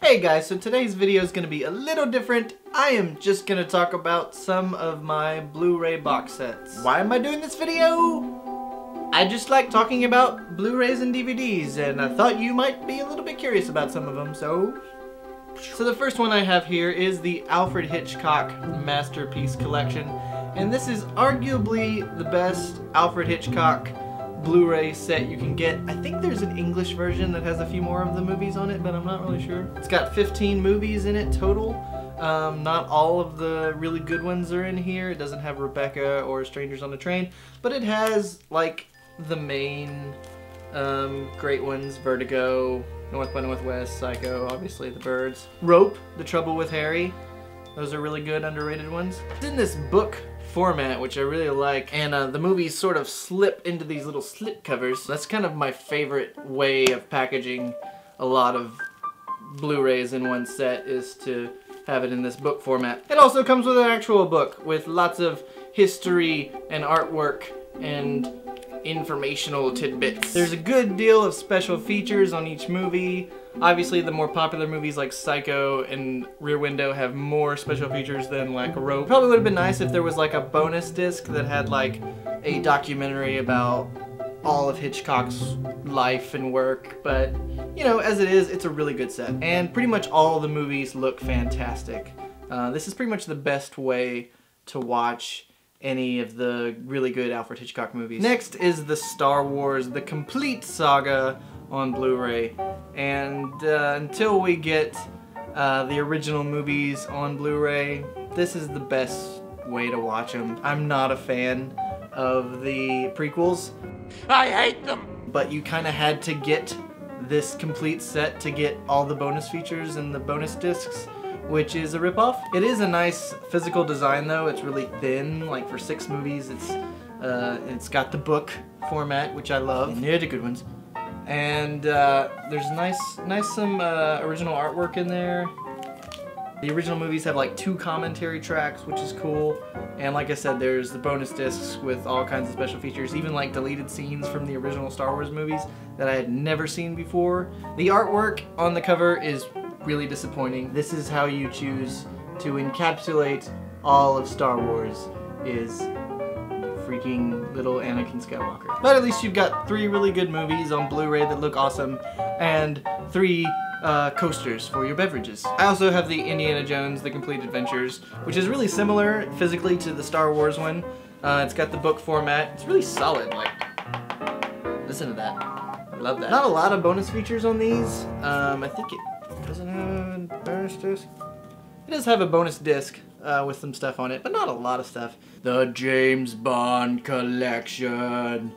Hey guys, so today's video is going to be a little different. I am just going to talk about some of my Blu-ray box sets. Why am I doing this video? I just like talking about Blu-rays and DVDs, and I thought you might be a little bit curious about some of them, so the first one I have here is the Alfred Hitchcock Masterpiece Collection, and this is arguably the best Alfred Hitchcock Blu-ray set you can get. I think there's an English version that has a few more of the movies on it, but I'm not really sure. It's got 15 movies in it total. Not all of the really good ones are in here. It doesn't have Rebecca or Strangers on a Train, but it has like the main great ones: Vertigo, North by Northwest, Psycho, obviously The Birds, Rope, The Trouble with Harry. Those are really good, underrated ones. It's in this book format, which I really like, and the movies sort of slip into these little slip covers. That's kind of my favorite way of packaging a lot of Blu-rays in one set, is to have it in this book format. It also comes with an actual book with lots of history and artwork and informational tidbits. There's a good deal of special features on each movie. Obviously, the more popular movies like Psycho and Rear Window have more special features than like Rope. Probably would have been nice if there was like a bonus disc that had like a documentary about all of Hitchcock's life and work, but you know, as it is, it's a really good set. And pretty much all the movies look fantastic. This is pretty much the best way to watch any of the really good Alfred Hitchcock movies. Next is the Star Wars, the complete saga on Blu-ray, and until we get the original movies on Blu-ray, this is the best way to watch them. I'm not a fan of the prequels. I hate them! But you kind of had to get this complete set to get all the bonus features and the bonus discs, which is a ripoff. It is a nice physical design though. It's really thin, like for 6 movies. It's got the book format, which I love. And they're the good ones. And there's some original artwork in there. The original movies have like 2 commentary tracks, which is cool. And like I said, there's the bonus discs with all kinds of special features, even like deleted scenes from the original Star Wars movies that I had never seen before. The artwork on the cover is really disappointing. This is how you choose to encapsulate all of Star Wars, is freaking little Anakin Skywalker. But at least you've got 3 really good movies on Blu-ray that look awesome, and 3 coasters for your beverages. I also have the Indiana Jones The Complete Adventures, which is really similar physically to the Star Wars one. It's got the book format. It's really solid. Like, listen to that. I love that. Not a lot of bonus features on these. I think it doesn't have a bonus disc. It does have a bonus disc with some stuff on it, but not a lot of stuff. The James Bond Collection.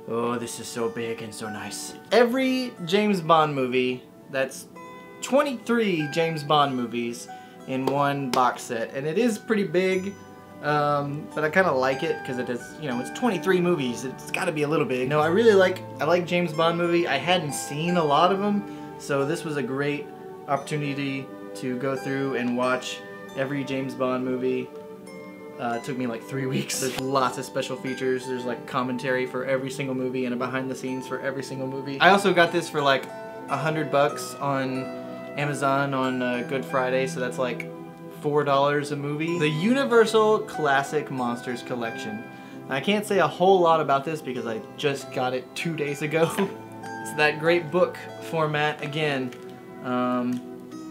Oh, this is so big and so nice. Every James Bond movie, that's 23 James Bond movies in one box set, and it is pretty big, but I kind of like it because it is, you know, it's 23 movies. It's got to be a little big. No, I like James Bond movie. I hadn't seen a lot of them, so this was a great opportunity to go through and watch every James Bond movie. It took me like 3 weeks. There's lots of special features. There's like commentary for every single movie and a behind the scenes for every single movie. I also got this for like $100 on Amazon on Good Friday, so that's like $4 a movie. The Universal Classic Monsters Collection. I can't say a whole lot about this because I just got it 2 days ago. It's that great book format again.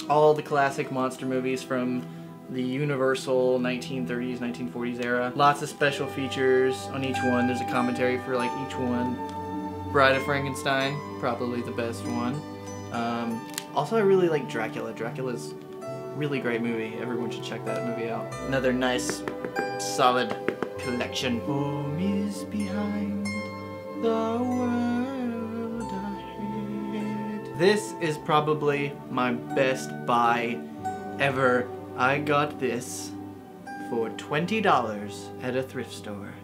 All the classic monster movies from the Universal 1930s, 1940s era. Lots of special features on each one. There's a commentary for like each one. Bride of Frankenstein, probably the best one. Also, I really like Dracula. Dracula's a really great movie. Everyone should check that movie out. Another nice, solid collection. Home is behind the world ahead. This is probably my best buy ever. I got this for $20 at a thrift store.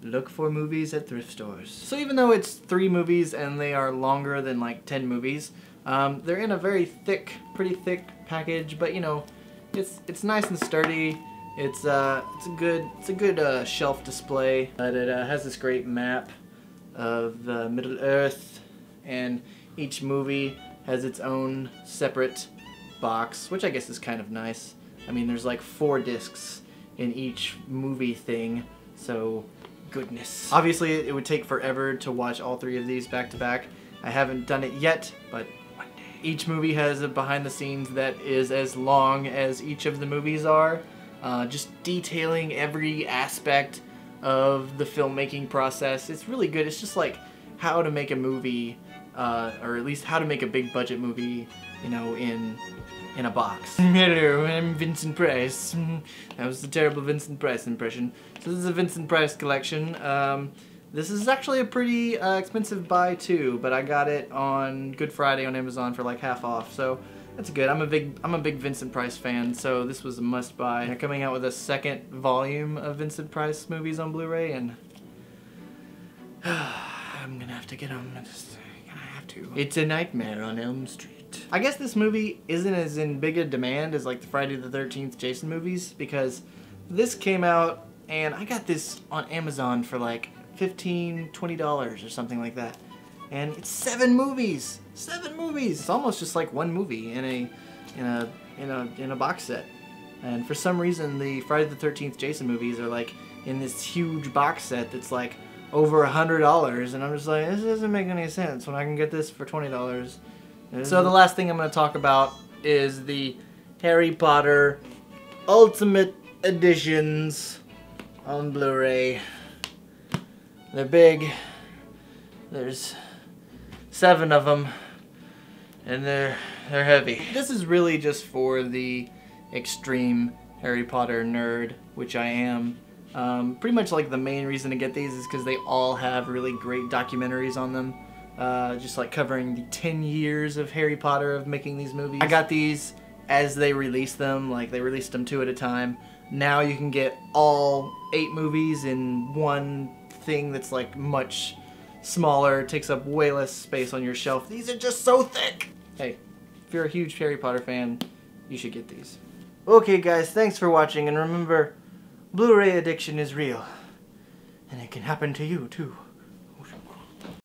Look for movies at thrift stores. So even though it's 3 movies and they are longer than like 10 movies, they're in a very thick, pretty thick package. But you know, it's nice and sturdy. It's a good shelf display. But it has this great map of Middle Earth, and each movie has its own separate box, which I guess is kind of nice. I mean, there's like 4 discs in each movie thing, so goodness. Obviously, it would take forever to watch all 3 of these back to back. I haven't done it yet, but one day. Each movie has a behind the scenes that is as long as each of the movies are, just detailing every aspect of the filmmaking process. It's really good. It's just like how to make a movie, or at least how to make a big budget movie, you know, in a box. Hello, I'm Vincent Price. That was the terrible Vincent Price impression. So this is a Vincent Price collection. This is actually a pretty expensive buy too, but I got it on Good Friday on Amazon for like half off, so that's good. I'm a big Vincent Price fan, so this was a must buy. They're coming out with a 2nd volume of Vincent Price movies on Blu-ray, and I'm gonna have to get them. It's a Nightmare on Elm Street. I guess this movie isn't as in big a demand as like the Friday the 13th Jason movies, because this came out and I got this on Amazon for like $15, $20 or something like that. And it's 7 movies! 7 movies! It's almost just like one movie in a box set. And for some reason the Friday the 13th Jason movies are like in this huge box set that's like over $100, and I'm just like, this doesn't make any sense when I can get this for $20. So the last thing I'm going to talk about is the Harry Potter Ultimate Editions on Blu-ray. They're big. There's 7 of them, and they're heavy. This is really just for the extreme Harry Potter nerd, which I am. Pretty much like the main reason to get these is because they all have really great documentaries on them, just like covering the 10 years of Harry Potter of making these movies. I got these as they released them, like they released them 2 at a time. Now you can get all 8 movies in one thing that's like much smaller, takes up way less space on your shelf. These are just so thick! Hey, if you're a huge Harry Potter fan, you should get these. Okay guys, thanks for watching, and remember, Blu-ray addiction is real, and it can happen to you too.